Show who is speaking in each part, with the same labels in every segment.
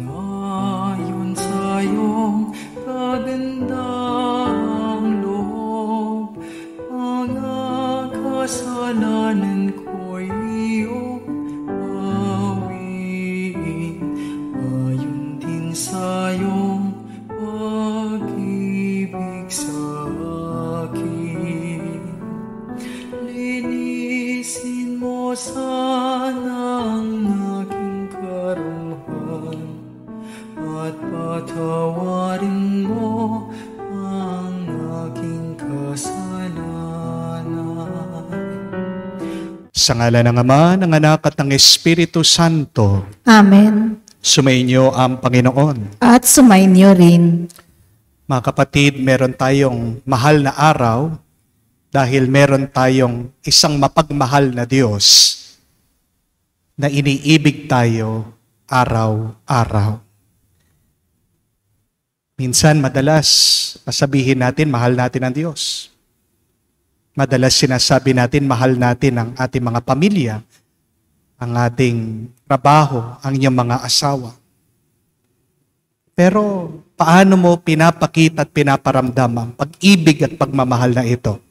Speaker 1: Ayon sa iyong kagandahang loob, mga kasalanan ko'y iyong bawiin. Ayon din sa iyong pag-ibig sa akin, linisin mo sana ang aking karuhan at patawarin mo ang aking kasalanan.
Speaker 2: Sa ngalan ng Ama, ng Anak at ng Espiritu Santo.
Speaker 3: Amen.
Speaker 2: Sumainyo ang Panginoon.
Speaker 3: At sumainyo rin.
Speaker 2: Mga kapatid, meron tayong mahal na araw dahil meron tayong isang mapagmahal na Diyos na iniibig tayo araw-araw. Minsan, madalas, sabihin natin, mahal natin ang Diyos. Madalas sinasabi natin, mahal natin ang ating mga pamilya, ang ating trabaho, ang iyong mga asawa. Pero, paano mo pinapakita at pinaparamdam ang pag-ibig at pagmamahal na ito?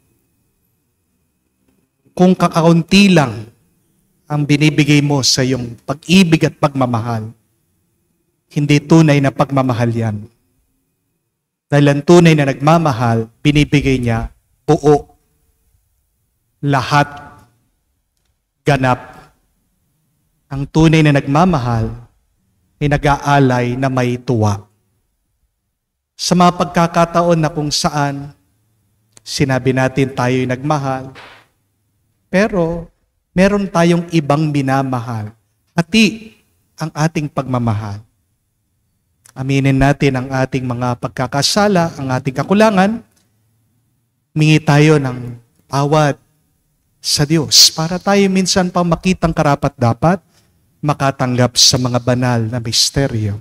Speaker 2: Kung kakaunti lang ang binibigay mo sa iyong pag-ibig at pagmamahal, hindi tunay na pagmamahal yan. Dahil ang tunay na nagmamahal, binibigay niya buo, lahat, ganap. Ang tunay na nagmamahal ay nag-aalay na may tuwa. Sa mga pagkakataon na kung saan sinabi natin tayo'y nagmahal, pero meron tayong ibang minamahal, pati ang ating pagmamahal. Aminin natin ang ating mga pagkakasala, ang ating kakulangan. Mingi tayo ng tawad sa Diyos para tayo minsan pa makitang karapat-dapat makatanggap sa mga banal na misteryo.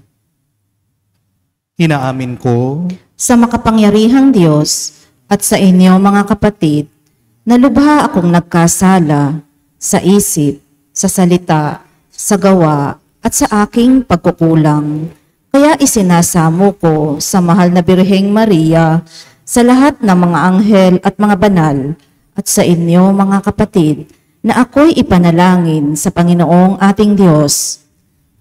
Speaker 2: Inaamin ko
Speaker 3: Sa makapangyarihang Diyos at sa inyo mga kapatid, na lubha akong nagkasala sa isip, sa salita, sa gawa, at sa aking pagkukulang. Kaya isinasamo ko sa mahal na Birheng Maria, sa lahat ng mga anghel at mga banal, at sa inyo mga kapatid, na ako'y ipanalangin sa Panginoong ating Diyos.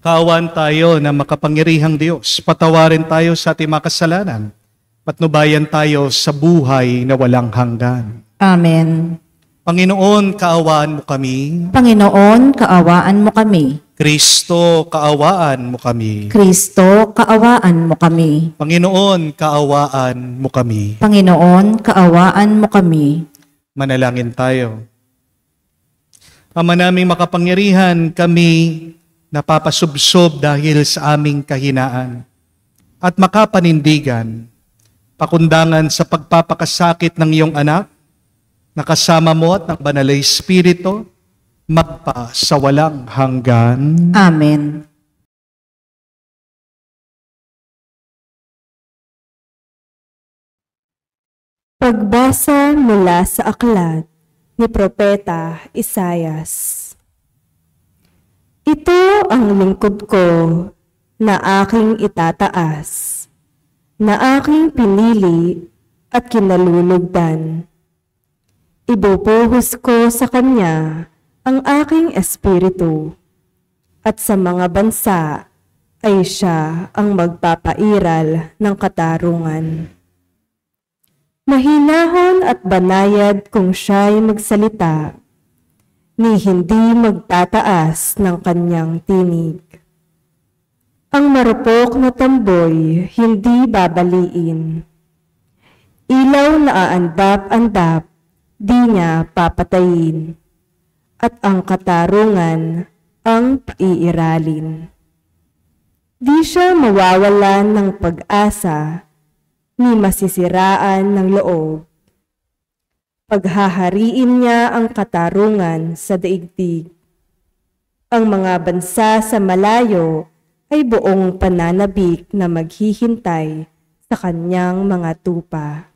Speaker 2: kaawaan tayo na makapangyarihang Diyos. Patawarin tayo sa ating mga kasalanan. Patnubayan tayo sa buhay na walang hanggan.
Speaker 3: Amen.
Speaker 2: Panginoon, kaawaan mo kami.
Speaker 3: Panginoon, kaawaan mo kami.
Speaker 2: Kristo, kaawaan mo kami.
Speaker 3: Kristo, kaawaan mo kami.
Speaker 2: Panginoon, kaawaan mo kami.
Speaker 3: Panginoon, kaawaan mo kami.
Speaker 2: Manalangin tayo. Ama naming makapangyarihan, kami napapasubsob dahil sa aming kahinaan at makapanindigan, pakundangan sa pagpapakasakit ng iyong anak, nakasama mo at ng Banal na Espiritu, magpa sa walang hanggan.
Speaker 3: Amen.
Speaker 4: Pagbasa mula sa aklat ni Propeta Isaias. Ito ang lingkod ko na aking itataas, na aking pinili at kinalulugdan. Ibubuhos ko sa kanya ang aking espiritu, at sa mga bansa ay siya ang magpapairal ng katarungan. Mahinahon at banayad kung siya'y magsalita, ni hindi magtataas ng kanyang tinig. Ang marupok na tamboy hindi babaliin. Ilaw na aandap-andap, di niya papatayin, at ang katarungan ang paiiralin. Di siya mawawalan ng pag-asa, ni masisiraan ng loob. Paghahariin niya ang katarungan sa daigdig. Ang mga bansa sa malayo ay buong pananabik na maghihintay sa kanyang mga tupa.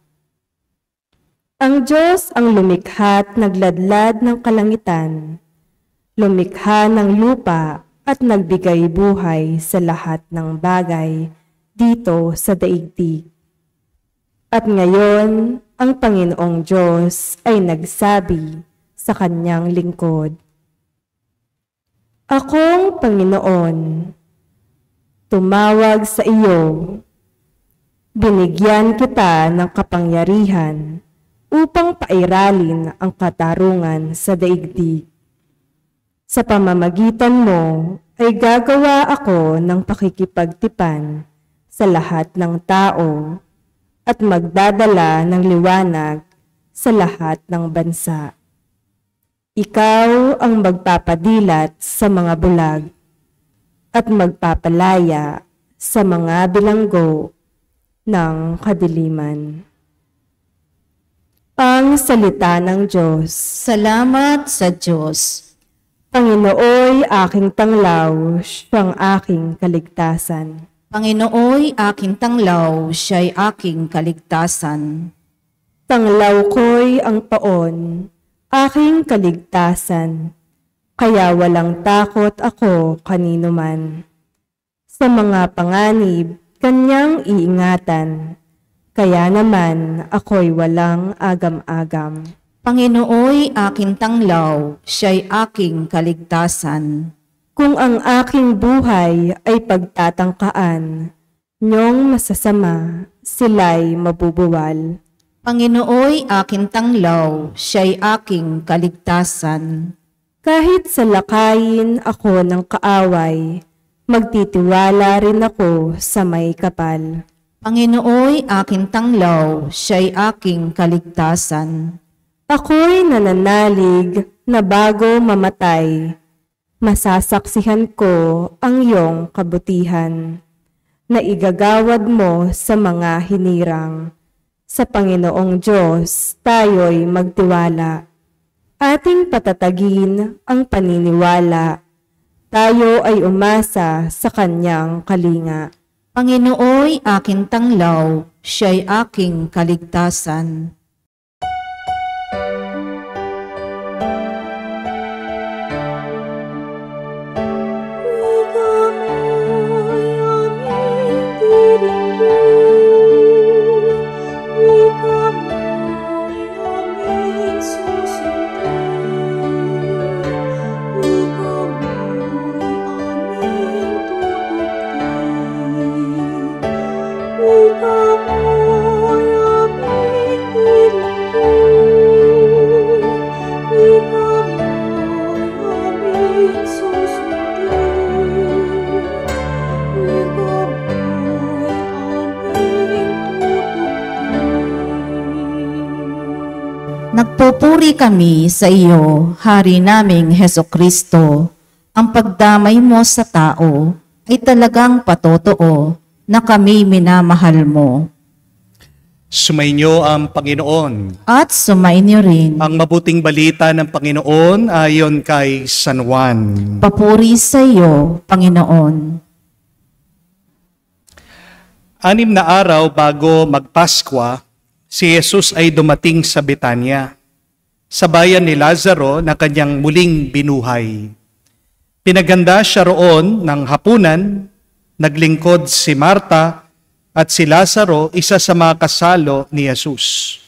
Speaker 4: Ang Diyos ang lumikha't nagladlad ng kalangitan, lumikha ng lupa at nagbigay buhay sa lahat ng bagay dito sa daigdig. At ngayon, ang Panginoong Diyos ay nagsabi sa kanyang lingkod, "Akong Panginoon, tumawag sa iyo. Binigyan kita ng kapangyarihan upang pairalin ang katarungan sa daigdig. Sa pamamagitan mo ay gagawa ako ng pakikipagtipan sa lahat ng tao at magdadala ng liwanag sa lahat ng bansa. Ikaw ang magpapadilat sa mga bulag at magpapalaya sa mga bilanggo ng kadiliman." Ang salita ng Diyos.
Speaker 3: Salamat sa Diyos.
Speaker 4: Panginooy aking tanglaw, siyang aking kaligtasan.
Speaker 3: Panginooy aking tanglaw, siya'y aking kaligtasan.
Speaker 4: Tanglaw ko'y ang paon, aking kaligtasan, kaya walang takot ako kanino man. Sa mga panganib, kanyang iingatan, kaya naman ako'y walang agam-agam.
Speaker 3: Panginooy aking tanglaw, siya'y aking kaligtasan.
Speaker 4: Kung ang aking buhay ay pagtatangkaan, niyong masasama, sila'y mabubuwal.
Speaker 3: Panginooy aking tanglaw, siya'y aking kaligtasan.
Speaker 4: Kahit salakayin ako ng kaaway, magtitiwala rin ako sa may kapal.
Speaker 3: Panginooy aking tanglaw, siya'y aking kaligtasan.
Speaker 4: Ako'y nananalig na bago mamatay, masasaksihan ko ang iyong kabutihan, na igagawad mo sa mga hinirang. Sa Panginoong Diyos tayo'y magtiwala. Ating patatagin ang paniniwala. Tayo ay umasa sa kanyang kalinga.
Speaker 3: Panginooy aking tanglaw, siya'y aking kaligtasan. Nagpupuri kami sa iyo, Hari naming Hesukristo. Ang pagdamay mo sa tao ay talagang patotoo na kami minamahal mo.
Speaker 2: Sumainyo ang Panginoon.
Speaker 3: At sumainyo rin.
Speaker 2: Ang mabuting balita ng Panginoon ayon kay San Juan.
Speaker 3: Papuri sa iyo, Panginoon.
Speaker 2: 6 na araw bago magpaskwa, si Jesus ay dumating sa Betania, sa bayan ni Lazaro na kanyang muling binuhay. Pinaganda siya roon ng hapunan, naglingkod si Marta at si Lazaro, isa sa mga kasalo ni Jesus.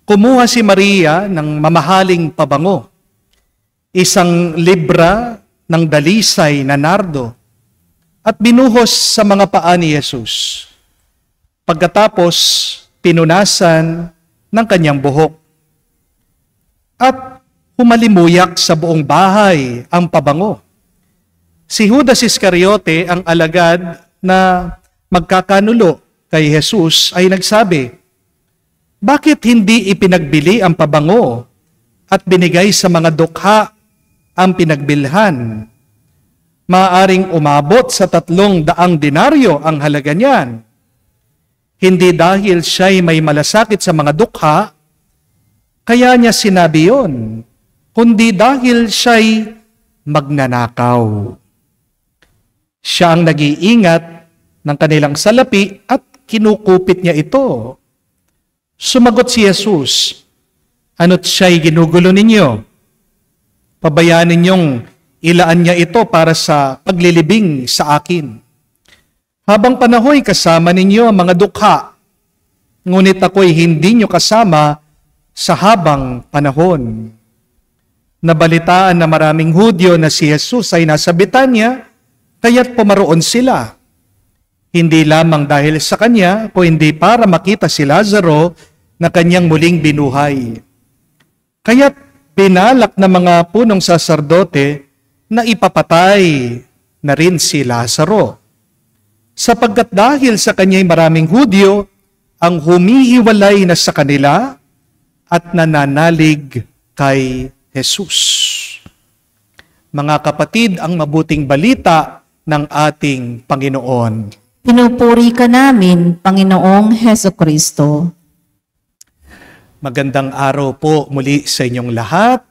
Speaker 2: Kumuha si Maria ng mamahaling pabango, isang libra ng dalisay na nardo, at binuhos sa mga paa ni Jesus. Pagkatapos, pinunasan ng kanyang buhok. At humalimuyak sa buong bahay ang pabango. Si Judas Iscariote, ang alagad na magkakanulo kay Jesus, ay nagsabi, "Bakit hindi ipinagbili ang pabango at binigay sa mga dukha ang pinagbilhan? Maaaring umabot sa 300 denaryo ang halaga niyan." Hindi dahil siya'y may malasakit sa mga dukha, kaya niya sinabi yon, kundi dahil siya'y magnanakaw. Siya ang nag-iingat ng kanilang salapi at kinukupit niya ito. Sumagot si Jesus, "Ano't siya'y ginugulo ninyo? Pabayaan ninyong Ilaan niya ito para sa paglilibing sa akin. Habang panahoy kasama ninyo ang mga dukha, ngunit ako'y hindi nyo kasama sa habang panahon. Nabalitaan na maraming Hudyo na si Jesus ay nasa Betanya, kaya't pumaroon sila. Hindi lamang dahil sa kanya, kundi para makita si Lazaro na kanyang muling binuhay. Kaya't binalak ng mga punong saserdote na ipapatay na rin si Lazaro. Sapagkat dahil sa kanya'y maraming Hudyo ang humihiwalay na sa kanila at nananalig kay Jesus. Mga kapatid, ang mabuting balita ng ating Panginoon.
Speaker 3: Pinupuri ka namin, Panginoong Hesukristo.
Speaker 2: Magandang araw po muli sa inyong lahat.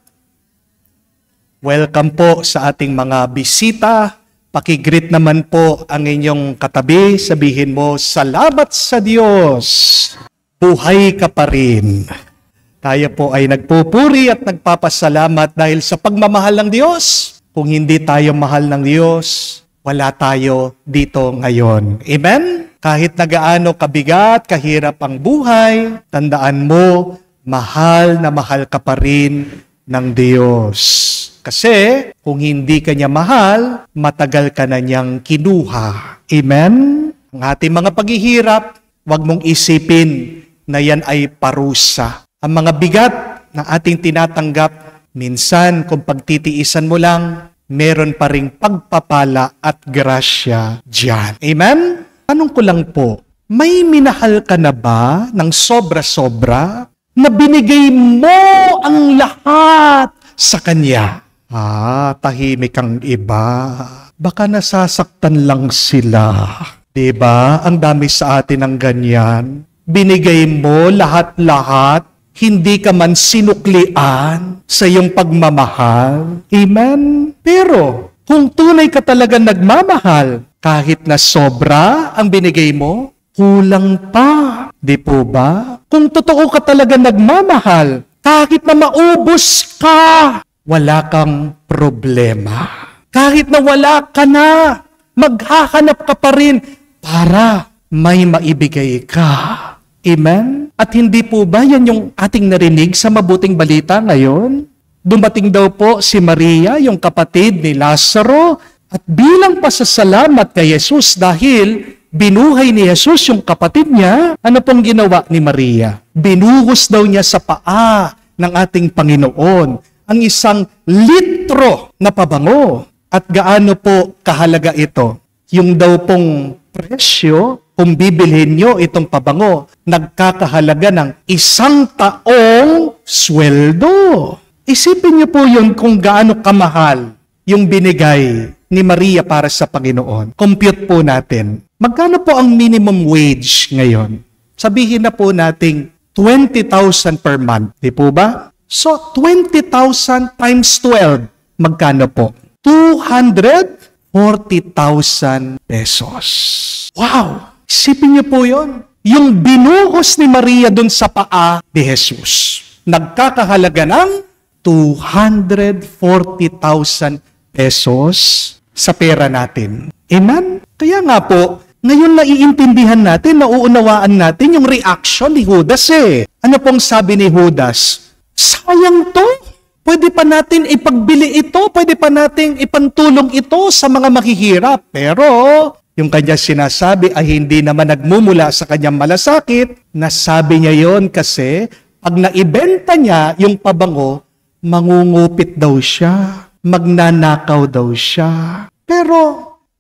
Speaker 2: Welcome po sa ating mga bisita. Pakigreet naman po ang inyong katabi. Sabihin mo, salamat sa Diyos. Buhay ka pa rin. Tayo po ay nagpupuri at nagpapasalamat dahil sa pagmamahal ng Diyos. Kung hindi tayo mahal ng Diyos, wala tayo dito ngayon. Amen? Kahit na gaano kabigat, kahirap ang buhay, tandaan mo, mahal na mahal ka pa rin ng Diyos. Kasi kung hindi ka niya mahal, matagal ka na niyang kinuha. Amen? Ang ating mga paghihirap, huwag mong isipin na yan ay parusa. Ang mga bigat na ating tinatanggap, minsan kung pagtitiisan mo lang, meron pa ring pagpapala at grasya diyan. Amen? Tanong ko lang po, may minahal ka na ba ng sobra-sobra na binigay mo ang lahat sa Kanya? Tahimik ang iba. Baka nasasaktan lang sila. Diba? Ang dami sa atin ng ganyan. Binigay mo lahat-lahat, hindi ka man sinuklian sa iyong pagmamahal. Amen? Pero, kung tunay ka talaga nagmamahal, kahit na sobra ang binigay mo, kulang pa. Di po ba? Kung totoo ka talaga nagmamahal, kahit na maubos ka, wala kang problema. Kahit na wala ka na, maghahanap ka pa rin para may maibigay ka. Amen? At hindi po ba yan yung ating narinig sa mabuting balita ngayon? Dumating daw po si Maria, yung kapatid ni Lazaro, at bilang pasasalamat kay Jesus dahil binuhay ni Jesus yung kapatid niya, ano pong ginawa ni Maria? Binuhos daw niya sa paa ng ating Panginoon ang isang litro na pabango. At gaano po kahalaga ito? Yung daw pong presyo, kung bibilhin nyo itong pabango, nagkakahalaga ng 1 taong sweldo. Isipin niyo po yun kung gaano kamahal yung binigay ni Maria para sa Panginoon. Compute po natin. Magkano po ang minimum wage ngayon? Sabihin na po nating 20,000 per month. Di po ba? So, 20,000 times 12, magkano po? 240,000 pesos. Wow! Isipin niyo po yun. Yung binuhos ni Maria dun sa paa ni Jesus, nagkakahalaga ng 240,000 pesos sa pera natin. Amen? Kaya nga po, ngayon naiintindihan natin, nauunawaan natin yung reaction ni Judas eh. Ano pong sabi ni Judas? Sayang to. Pwede pa natin ipagbili ito, pwede pa natin ipantulong ito sa mga mahihirap. Pero yung kanya sinasabi ay hindi naman nagmumula sa kanyang malasakit. Nasabi niya yon kasi pag naibenta niya yung pabango, mangungupit daw siya, magnanakaw daw siya. Pero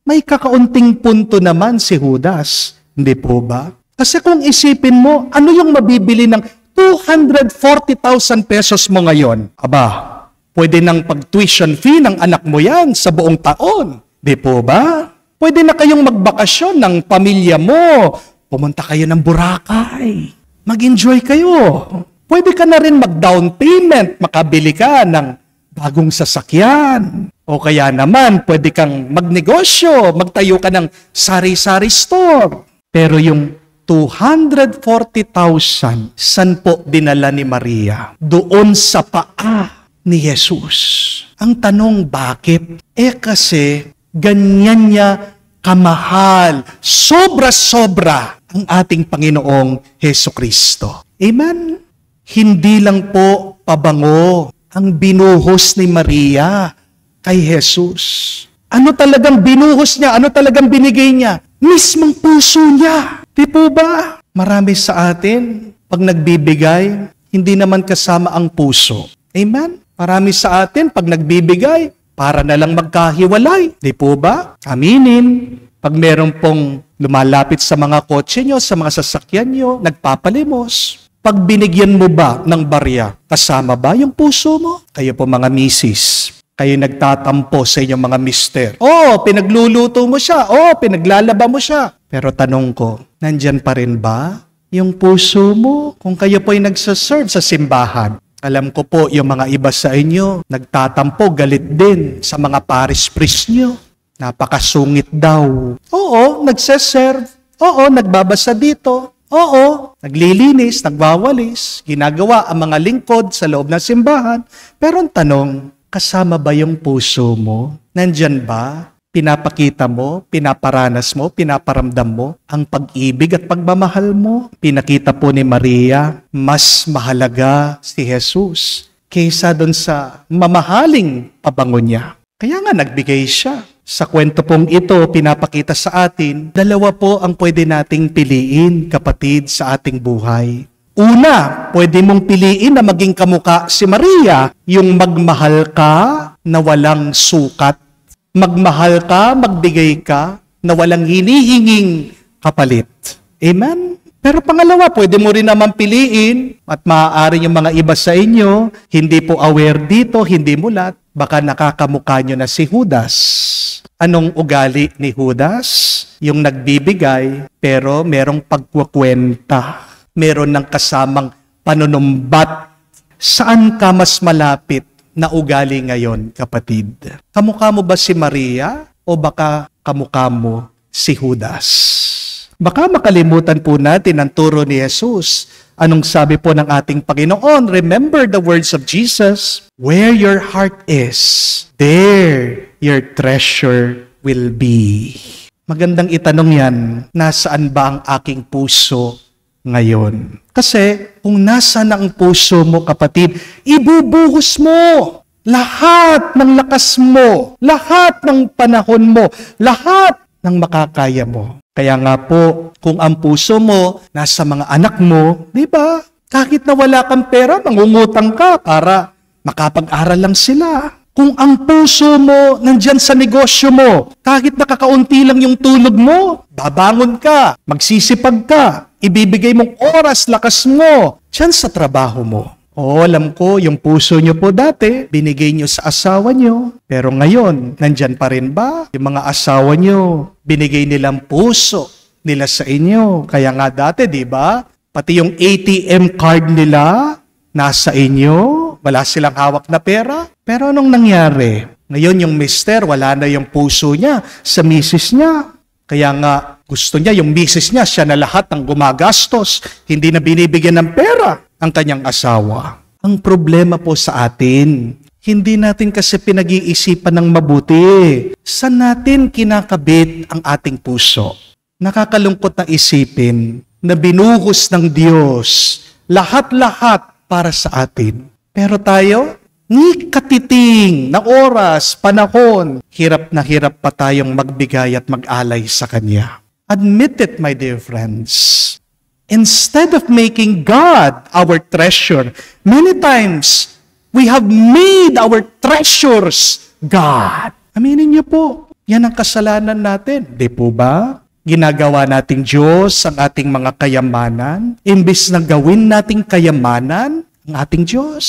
Speaker 2: may kakaunting punto naman si Judas, hindi po ba? Kasi kung isipin mo, ano yung mabibili ng 240,000 pesos mo ngayon? Aba, pwede nang pag-tuition fee ng anak mo yan sa buong taon. Di po ba? Pwede na kayong magbakasyon ng pamilya mo. Pumunta kayo ng Boracay. Mag-enjoy kayo. Pwede ka na rin mag-down payment. Makabili ka ng bagong sasakyan. O kaya naman, pwede kang magnegosyo. Magtayo ka ng sari-sari store. Pero yung 240,000, san po dinala ni Maria? Doon sa paa ni Jesus. Ang tanong, bakit? Kasi ganyan niya kamahal, sobra-sobra ang ating Panginoong Hesukristo. Amen? Hindi lang po pabango ang binuhos ni Maria kay Jesus. Ano talagang binuhos niya? Ano talagang binigay niya? Mismong puso niya. Di po ba? Marami sa atin, pag nagbibigay, hindi naman kasama ang puso. Amen? Marami sa atin, pag nagbibigay, para na lang magkahiwalay. Di po ba? Aminin. Pag meron pong lumalapit sa mga kotse nyo, sa mga sasakyan nyo, nagpapalimos. Pag binigyan mo ba ng barya, kasama ba yung puso mo? Kayo po mga misis, kayo nagtatampo sa inyong mga mister. Pinagluluto mo siya. Pinaglalaba mo siya. Pero tanong ko, nandyan pa rin ba yung puso mo? Kung kayo po ay nagsaserve sa simbahan, alam ko po yung mga iba sa inyo, nagtatampo, galit din sa mga parish priest nyo. Napakasungit daw. Nagsaserve. Nagbabasa dito. Naglilinis, nagwawalis, ginagawa ang mga lingkod sa loob ng simbahan. Pero ang tanong, kasama ba yung puso mo? Nandyan ba? Pinapakita mo, pinaparanas mo, pinaparamdam mo ang pag-ibig at pagmamahal mo? Pinakita po ni Maria, mas mahalaga si Jesus kaysa doon sa mamahaling pabango niya. Kaya nga nagbigay siya. Sa kwento pong ito, pinapakita sa atin, dalawa po ang pwede nating piliin, kapatid, sa ating buhay. Una, pwede mong piliin na maging kamukha si Maria, yung magmahal ka na walang sukat. Magmahal ka, magbigay ka, na walang hinihinging kapalit. Amen? Pero pangalawa, pwede mo rin naman piliin, at maaari yung mga iba sa inyo, hindi po aware dito, hindi mulat, baka nakakamukha nyo na si Judas. Anong ugali ni Judas? Yung nagbibigay, pero merong pagkukwenta. Meron ng kasamang panunumbat. Saan ka mas malapit na ugali ngayon, kapatid? Kamukha mo ba si Maria o baka kamukha mo si Judas? Baka makalimutan po natin ang turo ni Jesus. Anong sabi po ng ating Panginoon? Remember the words of Jesus. Where your heart is, there your treasure will be. Magandang itanong yan, nasaan ba ang aking puso ngayon? Kasi kung nasaan ang puso mo, kapatid, ibubuhos mo lahat ng lakas mo, lahat ng panahon mo, lahat ng makakaya mo. Kaya nga po, kung ang puso mo nasa mga anak mo, di ba? Kahit na wala kang pera, mangungutang ka para makapag-aral lang sila. Kung ang puso mo nandyan sa negosyo mo, kahit nakakaunti lang yung tulog mo, babangon ka, magsisipag ka, ibibigay mong oras, lakas mo, dyan sa trabaho mo. Alam ko, yung puso nyo po dati, binigay nyo sa asawa nyo. Pero ngayon, nandyan pa rin ba? Yung mga asawa nyo, binigay nilang puso nila sa inyo. Kaya nga dati, di ba? Pati yung ATM card nila, nasa inyo. Wala silang hawak na pera. Pero anong nangyari? Ngayon yung mister, wala na yung puso niya sa misis niya. Kaya nga, gusto niya, yung misis niya, siya na lahat ang gumagastos. Hindi na binibigyan ng pera ang kanyang asawa. Ang problema po sa atin, hindi natin kasi pinag-iisipan ng mabuti. Saan natin kinakabit ang ating puso? Nakakalungkot na isipin na binuhos ng Diyos lahat-lahat para sa atin. Pero tayo, ni katiting na oras, panahon, hirap na hirap pa tayong magbigay at mag-alay sa Kanya. Admit it, my dear friends. Instead of making God our treasure, many times, we have made our treasures God. Aminin niyo po, yan ang kasalanan natin. Di po ba? Ginagawa nating Diyos ang ating mga kayamanan, imbis na gawin nating kayamanan ang ating Diyos.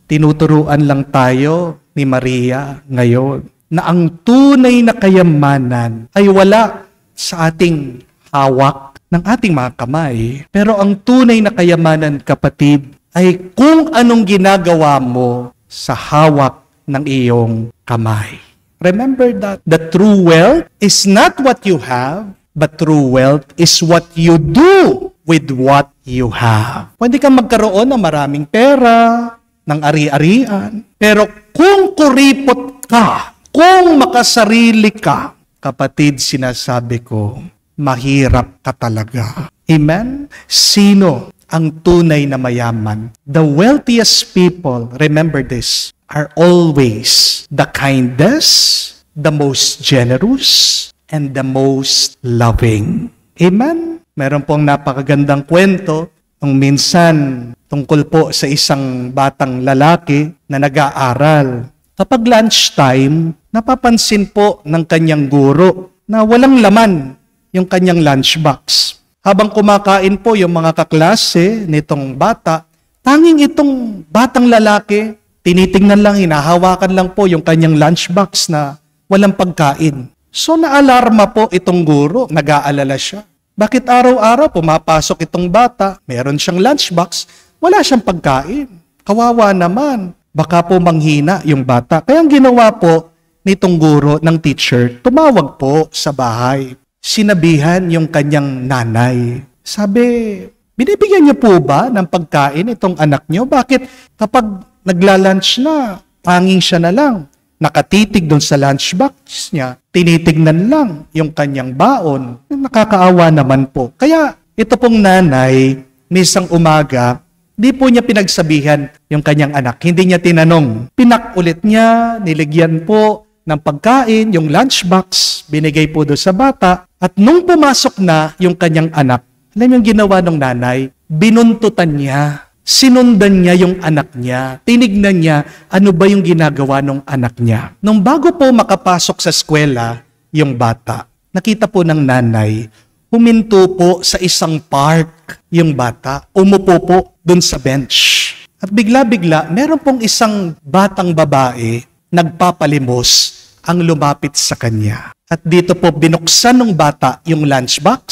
Speaker 2: Tinuturuan lang tayo ni Maria ngayon na ang tunay na kayamanan ay wala sa ating hawak ng ating mga kamay. Pero ang tunay na kayamanan, kapatid, ay kung anong ginagawa mo sa hawak ng iyong kamay. Remember that the true wealth is not what you have, but true wealth is what you do with what you have. Pwede kang magkaroon ng maraming pera, ng ari-arian. Pero kung kuripot ka, kung makasarili ka, kapatid, sinasabi ko, mahirap ka talaga. Amen? Sino ang tunay na mayaman? The wealthiest people, remember this, are always the kindest, the most generous, and the most loving. Amen? Meron pong napakagandang kwento nung minsan tungkol po sa isang batang lalaki na nag-aaral. Kapag lunchtime, napapansin po ng kanyang guro na walang laman yung kanyang lunchbox. Habang kumakain po yung mga kaklase nitong bata, tanging itong batang lalaki, tinitingnan lang, hinahawakan lang po yung kanyang lunchbox na walang pagkain. So naalarma po itong guro, nag-aalala siya. Bakit araw-araw pumapasok itong bata, meron siyang lunchbox, wala siyang pagkain. Kawawa naman, baka po manghina yung bata. Kaya ang ginawa po nitong guro ng teacher, tumawag po sa bahay. Sinabihan yung kanyang nanay. Sabi, binibigyan niyo po ba ng pagkain itong anak niyo? Bakit kapag nagla-lunch na, tanging siya na lang? Nakatitig doon sa lunchbox niya, tinitignan lang yung kanyang baon. Nakakaawa naman po. Kaya ito pong nanay, misang umaga, di po niya pinagsabihan yung kanyang anak. Hindi niya tinanong. Pinakulit niya, niligyan po ng pagkain, yung lunchbox, binigay po doon sa bata. At nung pumasok na yung kanyang anak, alam yung ginawa ng nanay? Binuntutan niya. Sinundan niya yung anak niya. Tinignan niya ano ba yung ginagawa ng anak niya. Nung bago po makapasok sa eskwela, yung bata, nakita po ng nanay, huminto po sa isang park yung bata. Umupo po dun sa bench. At bigla-bigla, meron pong isang batang babae, nagpapalimos ang lumapit sa kanya. At dito po binuksan ng bata yung lunchbox,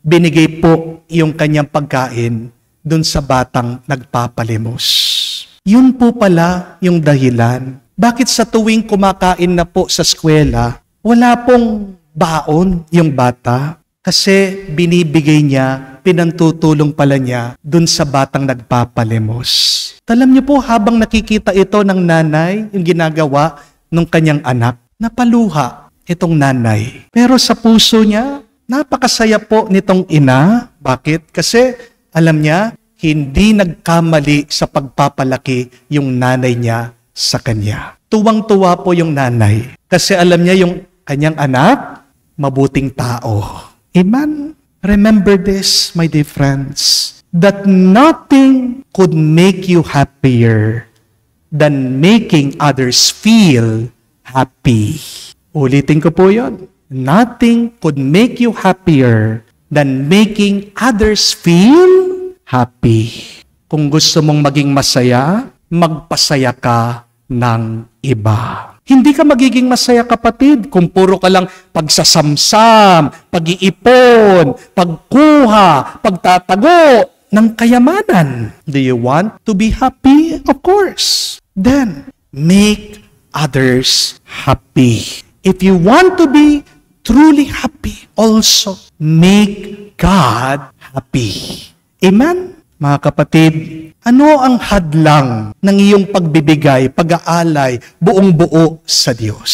Speaker 2: binigay po yung kanyang pagkain dun sa batang nagpapalimos. Yun po pala yung dahilan. Bakit sa tuwing kumakain na po sa eskwela, wala pong baon yung bata? Kasi binibigay niya, pinantutulong pala niya dun sa batang nagpapalimos. Alam niyo po, habang nakikita ito ng nanay, yung ginagawa ng kanyang anak, napaluha itong nanay. Pero sa puso niya, napakasaya po nitong ina. Bakit? Kasi alam niya, hindi nagkamali sa pagpapalaki yung nanay niya sa kanya. Tuwang-tuwa po yung nanay. Kasi alam niya yung kanyang anak, mabuting tao. Amen? Remember this, my dear friends, that nothing could make you happier than making others feel happy. Ulitin ko po yun. Nothing could make you happier than making others feel happy. Kung gusto mong maging masaya, magpasaya ka ng iba. Hindi ka magiging masaya, kapatid, kung puro ka lang pagsasamsam, pag-iipon, pagkuha, pagtatago ng kayamanan. Do you want to be happy? Of course. Then, make others happy. If you want to be truly happy, also make God happy. Amen? Mga kapatid, ano ang hadlang ng iyong pagbibigay, pag-aalay, buong-buo sa Diyos?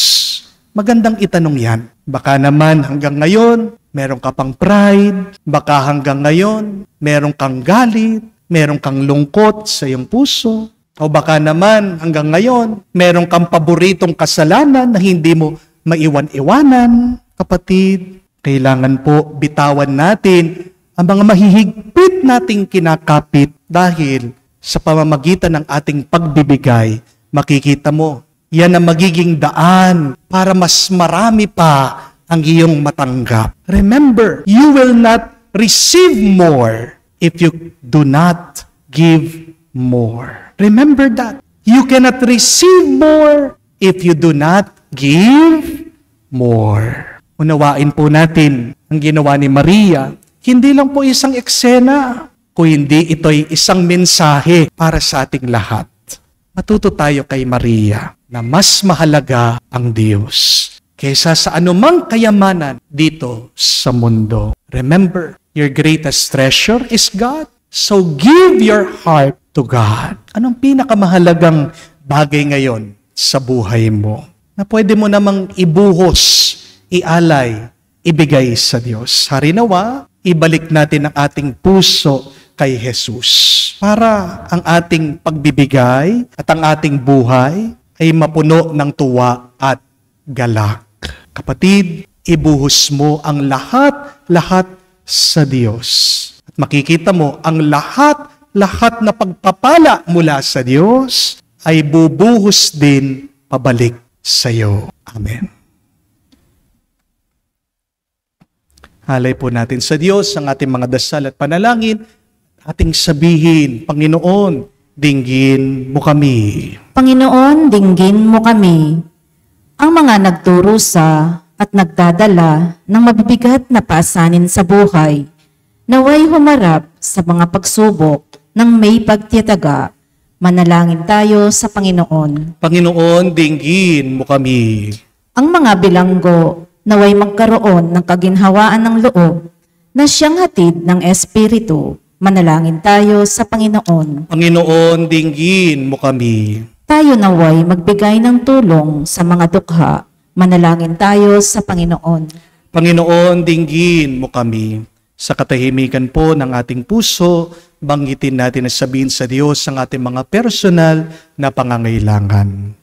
Speaker 2: Magandang itanong yan. Baka naman hanggang ngayon, meron ka pang pride. Baka hanggang ngayon, meron kang galit, meron kang lungkot sa iyong puso. O baka naman hanggang ngayon, meron kang paboritong kasalanan na hindi mo maiwan-iwanan. Kapatid, kailangan po bitawan natin ang mga mahihigpit nating kinakapit dahil sa pamamagitan ng ating pagbibigay, makikita mo, yan ang magiging daan para mas marami pa ang iyong matanggap. Remember, you will not receive more if you do not give more. Remember that. You cannot receive more if you do not give more. Unawain po natin ang ginawa ni Maria. Hindi lang po isang eksena, kung hindi ito'y isang mensahe para sa ating lahat. Matuto tayo kay Maria na mas mahalaga ang Diyos kaysa sa anumang kayamanan dito sa mundo. Remember, your greatest treasure is God. So give your heart to God. Anong pinakamahalagang bagay ngayon sa buhay mo na pwede mo namang ibuhos, ialay, ibigay sa Diyos? Harinawa, ibalik natin ang ating puso kay Jesus para ang ating pagbibigay at ang ating buhay ay mapuno ng tuwa at galak. Kapatid, ibuhos mo ang lahat sa Diyos. At makikita mo, ang lahat na pagpapala mula sa Diyos ay bubuhos din pabalik sa iyo. Amen. Halay po natin sa Diyos ang ating mga dasal at panalangin. Ating sabihin, Panginoon, dinggin mo kami.
Speaker 3: Panginoon, dinggin mo kami. Ang mga nagdurusa at nagdadala ng mabibigat na pasanin sa buhay, naway humarap sa mga pagsubok ng may pagtiyataga. Manalangin tayo sa Panginoon.
Speaker 2: Panginoon, dinggin mo kami.
Speaker 3: Ang mga bilanggo naway magkaroon ng kaginhawaan ng loob na siyang hatid ng Espiritu. Manalangin tayo sa Panginoon.
Speaker 2: Panginoon, dinggin mo kami.
Speaker 3: Tayo naway magbigay ng tulong sa mga dukha. Manalangin tayo sa Panginoon.
Speaker 2: Panginoon, dinggin mo kami. Sa katahimikan po ng ating puso, banggitin natin at sabihin sa Diyos ang ating mga personal na pangangailangan.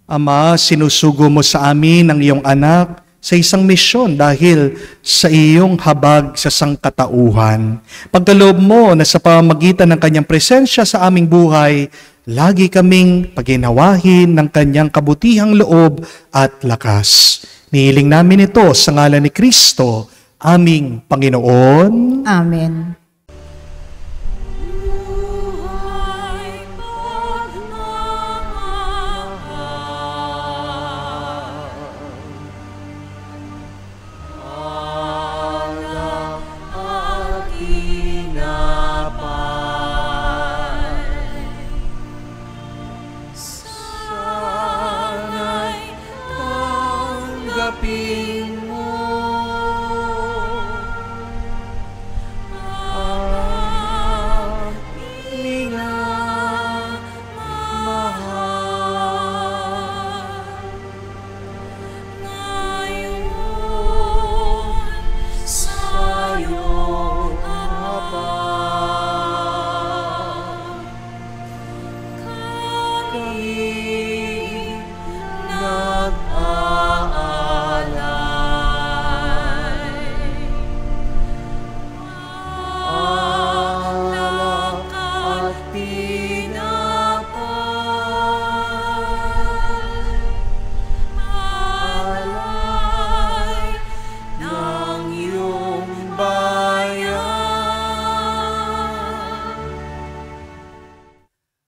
Speaker 2: Ama, sinusugo mo sa amin ang iyong anak sa isang misyon dahil sa iyong habag sa sangkatauhan. Pagkaloob mo na sa pamamagitan ng kanyang presensya sa aming buhay, lagi kaming paginawahin ng kanyang kabutihang loob at lakas. Nihiling namin ito sa ngalan ni Kristo, aming Panginoon.
Speaker 3: Amen.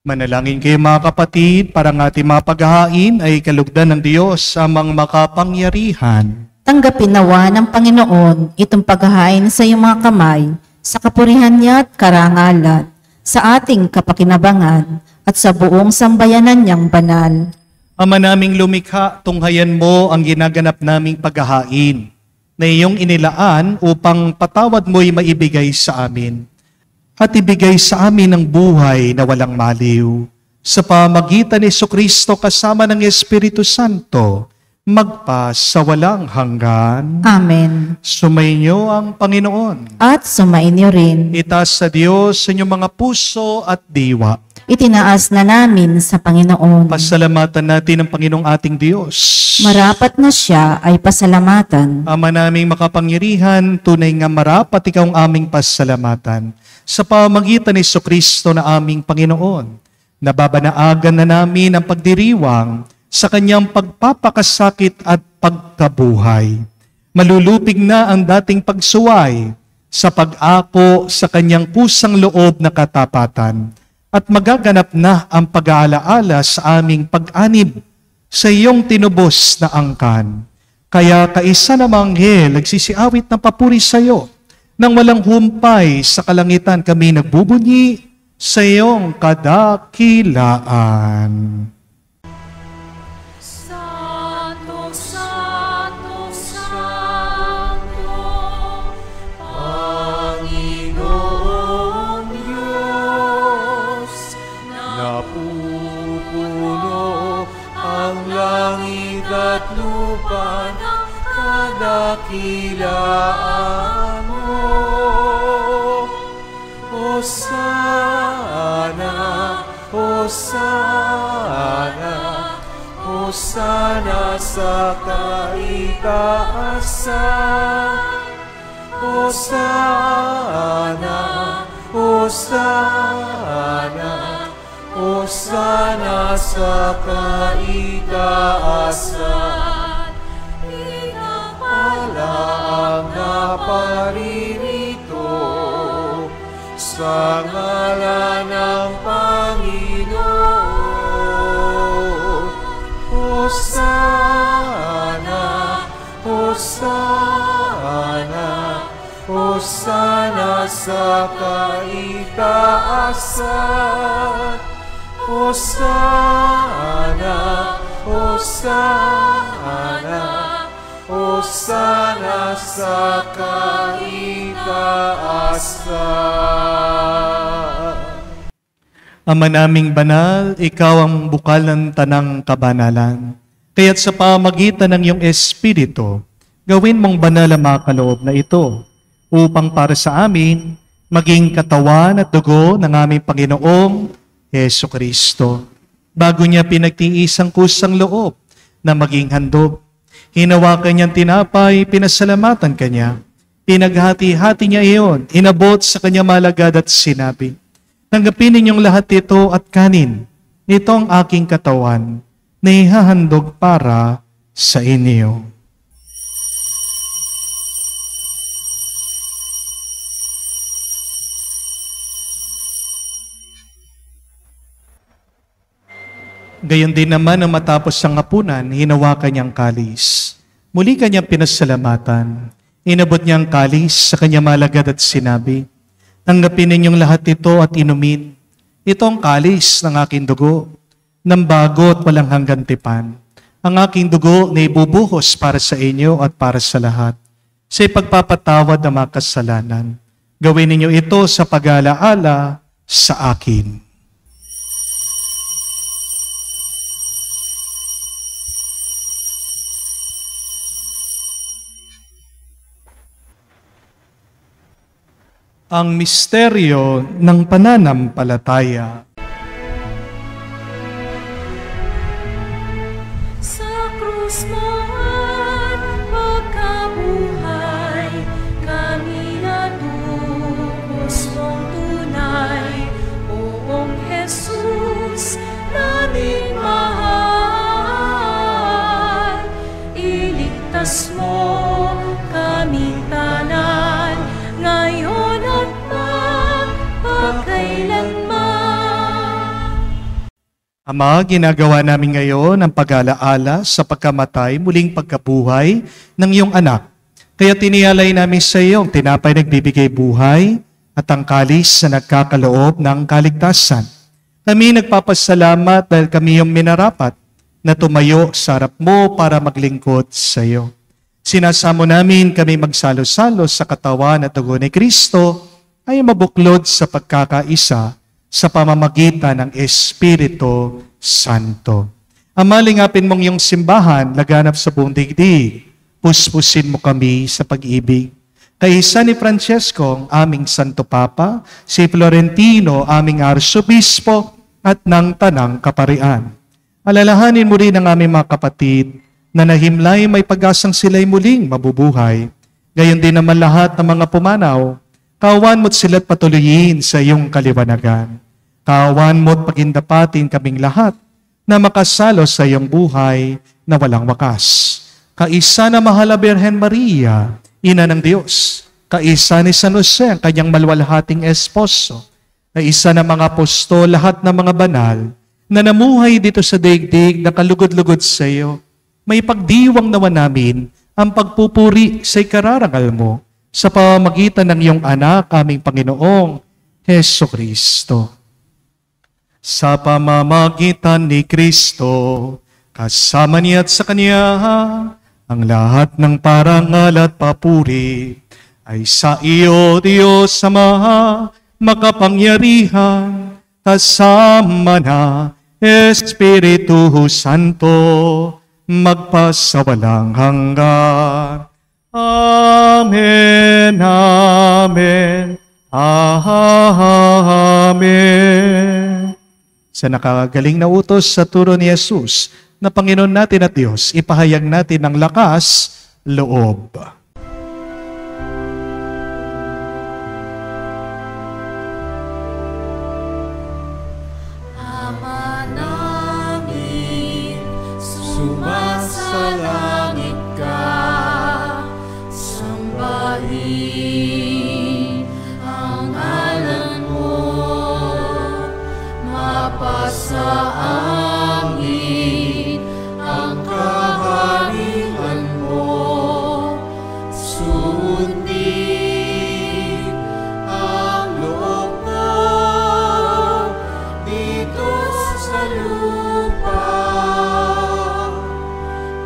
Speaker 2: Manalangin kayo mga kapatid, para ang ating mapaghahain ay kalugdan ng Diyos amang makapangyarihan.
Speaker 3: Tanggapin nawa ng Panginoon itong paghahain sa iyong mga kamay, sa kapurihan niya at karangalan, sa ating kapakinabangan at sa buong sambayanan niyang banal.
Speaker 2: Ama naming lumikha, tunghayan mo ang ginaganap naming paghahain na iyong inilaan upang patawad mo'y maibigay sa amin. At ibigay sa amin ang buhay na walang maliw. Sa pamagitan ni Jesucristo kasama ng Espiritu Santo, magpa sa walang hanggan.
Speaker 3: Amen.
Speaker 2: Sumainyo ang Panginoon.
Speaker 3: At sumainyo rin.
Speaker 2: Itaas sa Diyos sa inyong mga puso at diwa.
Speaker 3: Itinaas na namin sa Panginoon.
Speaker 2: Pasalamatan natin ang Panginoong ating Diyos.
Speaker 3: Marapat na siya ay pasalamatan.
Speaker 2: Ama naming makapangyarihan, tunay nga marapat ikaw ang aming pasalamatan. Sa pamagitan ni Jesucristo na aming Panginoon, nababanaagan na namin ang pagdiriwang sa kanyang pagpapakasakit at pagkabuhay. Malulupig na ang dating pagsuway sa pag-ako sa kanyang kusang loob na katapatan at magaganap na ang pag-aalaala sa aming pag-anib sa iyong tinubos na angkan. Kaya kaisa namang anghel nagsisiawit ng papuri sa iyo. Nang walang humpay sa kalangitan kami nagbubunyi sa iyong kadakilaan.
Speaker 5: Santo, Santo, Santo, Panginoon.
Speaker 1: kadakilaan mo. Hosana, Hosana, Hosana sa kaitaasan. Hosana, Hosana, Hosana sa kaitaasan. Pinapala ang naparirito sa ngalan ng Panginoon. Hosana, Hosana, Hosana sa kaitaasan. Hosana, Hosana, Hosana sa kaitaasan.
Speaker 2: Ama naming banal, ikaw ang bukal ng tanang kabanalan. Kaya't sa pamagitan ng iyong Espiritu, gawin mong banal ang mga kaloob na ito, upang para sa amin, maging katawan at dugo ng aming Panginoong Heso Kristo. Bago niya pinagtiis ang kusang loob na maging handog, hinawakan niyang tinapay, pinasalamatan kanya. Pinaghati-hati niya iyon, inabot sa kanyang malagad at sinabi, tanggapin ninyong lahat ito at kanin. Ito ang aking katawan na ihahandog para sa inyo. Gayon din naman nang matapos ang hapunan, hinawakan niyang kalis. Muli kanyang pinasalamatan. Inabot niya ang kalis sa kanyang malagad at sinabi, tanggapin ninyong lahat ito at inumin. Ito ang kalis ng aking dugo, ng bago at walang hanggang tipan. Ang aking dugo na ibubuhos para sa inyo at para sa lahat, sa ipagpapatawad ng mga kasalanan. Gawin ninyo ito sa pag-alaala sa akin. Ang misteryo ng pananampalataya.
Speaker 5: Sa krus mo at pagkabuhay, kami natubos mong tunay. Oong Jesus, naming mahal, iligtas mo kaming tanan, ngayon at magpakailanman.
Speaker 2: Ama, ginagawa namin ngayon ang pag-alaala sa pagkamatay, muling pagkabuhay ng iyong anak. Kaya tinialay namin sa iyo ang tinapay nagbibigay buhay at ang kalis na nagkakaloob ng kaligtasan. Kami nagpapasalamat dahil kami yung minarapat na tumayo sa harap mo para maglingkod sa iyo. Sinasamo namin kami magsalo-salo sa katawan at dugo ni Kristo ay mabuklod sa pagkakaisa sa pamamagitan ng Espiritu Santo. Ama, lingapin mong iyong simbahan, laganap sa buong digdig. Puspusin mo kami sa pag-ibig. Kaisa ni Francesco, aming Santo Papa, si Florentino, aming Arsobispo, at ng Tanang Kaparian. Alalahanin mo rin ang aming mga kapatid na nahimlay may pag-asang sila'y muling mabubuhay. Gayon din naman lahat ng mga pumanaw, kawan mo't sila't patuloyin sa iyong kaliwanagan. Kawan mo't pagindapatin kaming lahat na makasalo sa iyong buhay na walang wakas. Kaisa na mahal na Birhen Maria, Ina ng Diyos. Kaisa ni San Jose, ang kanyang malwalhating esposo. Kaisa na mga apostol, lahat ng mga banal na namuhay dito sa daigdig na kalugod-lugod sa iyo. May pagdiwang naman namin ang pagpupuri sa ikararangal mo sa pamamagitan ng iyong anak, aming Panginoong Heso Kristo. Sa pamamagitan ni Kristo, kasama niya at sa Kanya, ang lahat ng parangal at papuri ay sa iyo, Diyos Ama, makapangyarihan, kasama na Espiritu Santo, magpasawalang hanggan. Amen, amen, amen. Sa nakagaling na utos sa turo ni Jesus na Panginoon natin at Diyos, ipahayag natin ng lakas, loob.
Speaker 5: Ama namin, sumasalangit ka, sambahin ang ngalan mo, mapasa amin ang kaharian mo, sundin ang loob mo dito sa lupa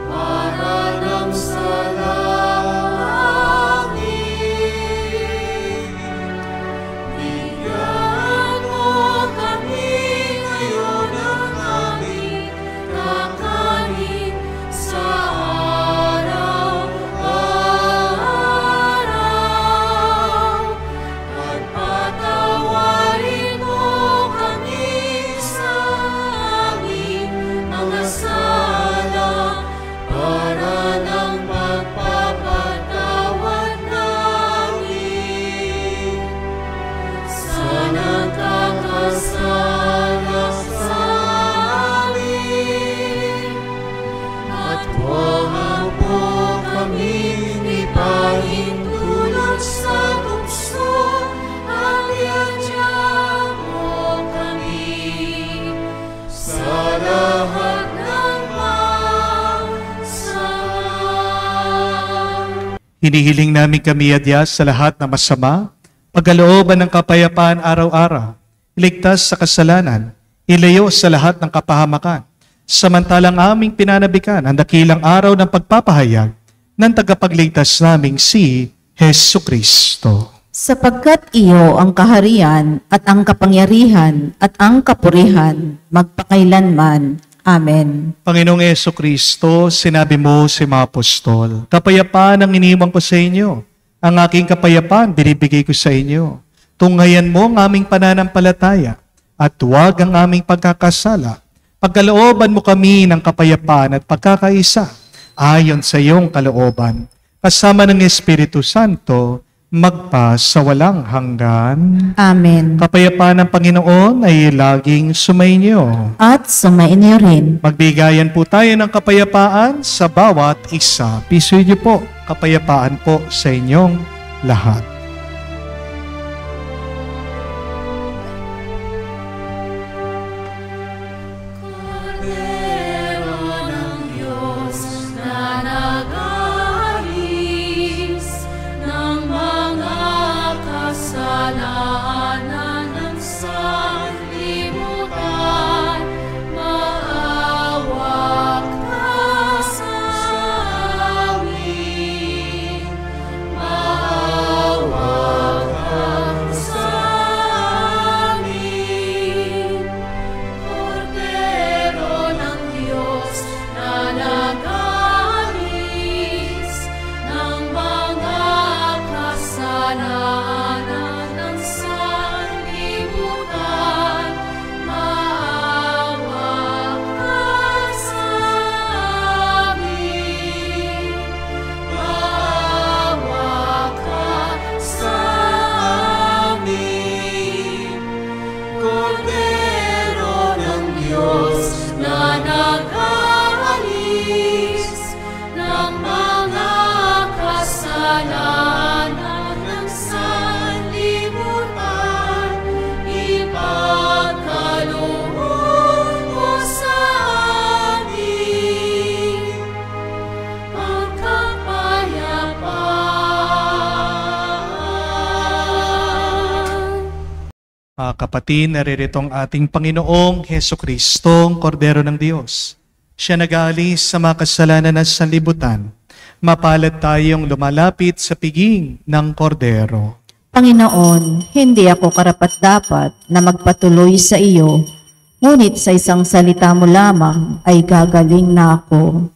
Speaker 5: para nang sa langit. Bigyan mo kami ngayon ng aming kakanin sa araw-araw at patawarin mo kami sa aming mga sala para ng pagpapatawad namin sa nagkakasala sa amin. At huwag mo kami ipahintulot sa tukso at iadya mo kami sa lahat ng masama.
Speaker 2: Hinihiling namin kami adya sa lahat na masama, pagkalooban ng kapayapaan araw-araw, iligtas sa kasalanan, ilayo sa lahat ng kapahamakan, samantalang aming pinanabikan ang dakilang araw ng pagpapahayag ng tagapagligtas naming si Hesu Kristo.
Speaker 3: Sapagkat iyo ang kaharian at ang kapangyarihan at ang kapurihan magpakailanman. Amen.
Speaker 2: Panginoong Hesu Kristo, sinabi mo sa mga apostol, kapayapaan ang iniwan ko sa inyo. Ang aking kapayapaan binibigay ko sa inyo. Tunghayan mo ang aming pananampalataya at huwag ang aming pagkakasala. Pagkalooban mo kami ng kapayapaan at pagkakaisa ayon sa iyong kalooban. Kasama ng Espiritu Santo, magpa sa walang hanggan.
Speaker 3: Amen.
Speaker 2: Kapayapaan ng Panginoon ay laging sumainyo.
Speaker 3: At sumainyo rin.
Speaker 2: Magbigayan po tayo ng kapayapaan sa bawat isa. Pisuyo po, kapayapaan po sa inyong lahat.
Speaker 5: Kordero ng Diyos na nag-aalis ng mga kasalanan ng sanlibutan, maawa ka sa amin. Maawa ka sa amin. Kordero ng Diyos na nag-aalis ng mga kasalanan ng sanlibutan, maawa ka sa amin. Maawa ka sa amin. Kordero ng Diyos na nag-aalis ng mga kasalanan ng sanlibutan, ipagkaloob mo sa amin ang kapayapaan.
Speaker 2: Mga kapatid, naririto ang ating Panginoong Hesu Kristo, ang Kordero ng Diyos. Siya nag-aalis sa mga kasalanan ng sanlibutan. Mapalad tayong lumalapit sa piging ng Kordero.
Speaker 3: Panginoon, hindi ako karapat-dapat na magpatuloy sa iyo, ngunit sa isang salita mo lamang ay gagaling na ako.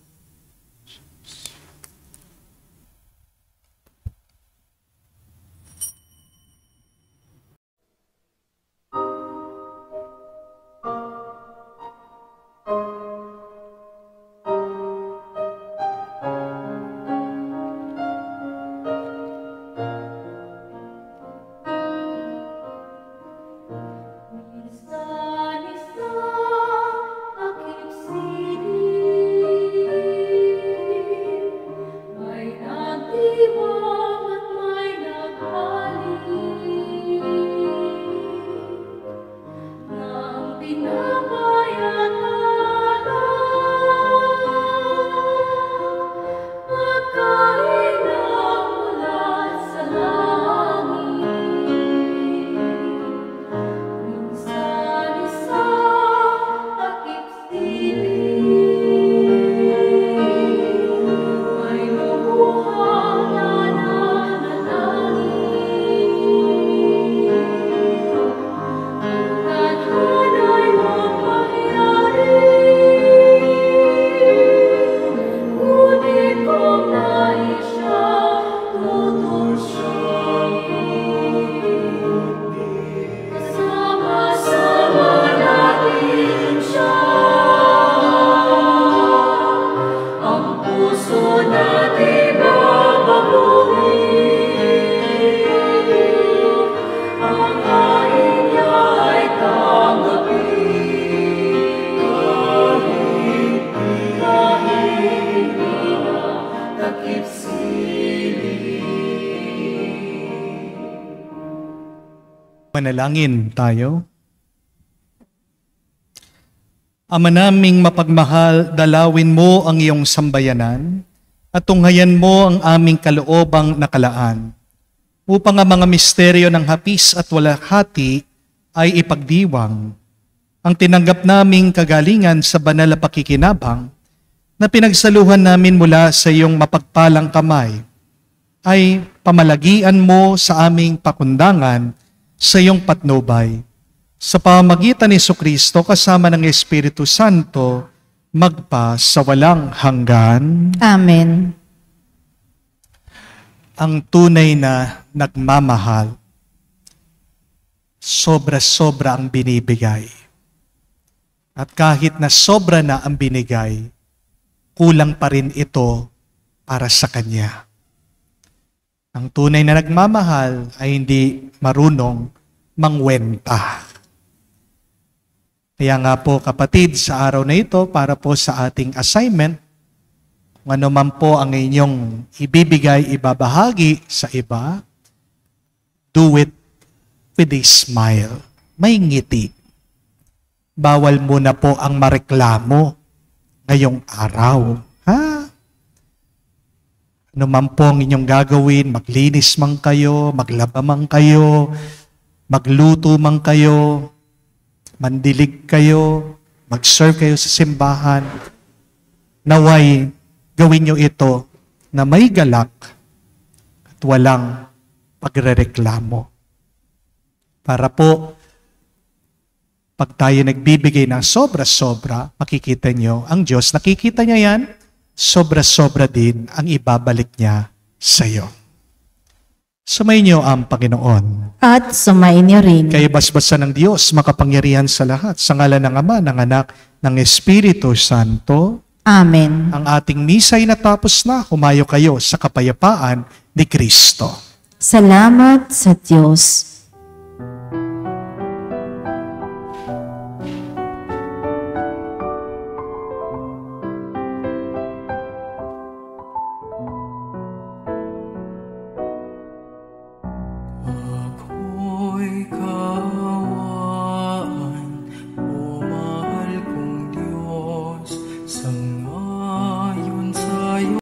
Speaker 2: Manalangin tayo. Ama naming mapagmahal, dalawin mo ang iyong sambayanan at tunghayan mo ang aming kaloobang nakalaan upang ang mga misteryo ng hapis at walahati ay ipagdiwang. Ang tinanggap naming kagalingan sa banal na pakikinabang na pinagsaluhan namin mula sa iyong mapagpalang kamay ay pamalagian mo sa aming pakundangan sa iyong patnubay. Sa pamamagitan ni Jesucristo kasama ng Espiritu Santo, magpa sa walang hanggan.
Speaker 3: Amen.
Speaker 2: Ang tunay na nagmamahal, sobra-sobra ang binibigay. At kahit na sobra na ang binigay, kulang pa rin ito para sa Kanya. Ang tunay na nagmamahal ay hindi marunong mangwenta. Kaya nga po kapatid, sa araw na ito, para po sa ating assignment, kung ano man po ang inyong ibibigay, ibabahagi sa iba, do it with a smile. May ngiti. Bawal muna po ang mareklamo ngayong araw. Ha? Ano man po ang inyong gagawin, maglinis man kayo, maglaba man kayo, magluto man kayo, mandilig kayo, mag-serve kayo sa simbahan, naway gawin nyo ito na may galak at walang pagrereklamo. Para po, pag tayo nagbibigay ng sobra-sobra, makikita nyo, ang Diyos, nakikita niya yan, sobra-sobra din ang ibabalik niya sa iyo. Sumayin niyo ang Panginoon.
Speaker 3: At sumayin niyo rin.
Speaker 2: Kay basbasan ng Diyos, makapangyarihan sa lahat, sa ngalan ng Ama, ng Anak, ng Espiritu Santo.
Speaker 3: Amen.
Speaker 2: Ang ating misa ay natapos na. Humayo kayo sa kapayapaan ni Kristo.
Speaker 3: Salamat sa Diyos.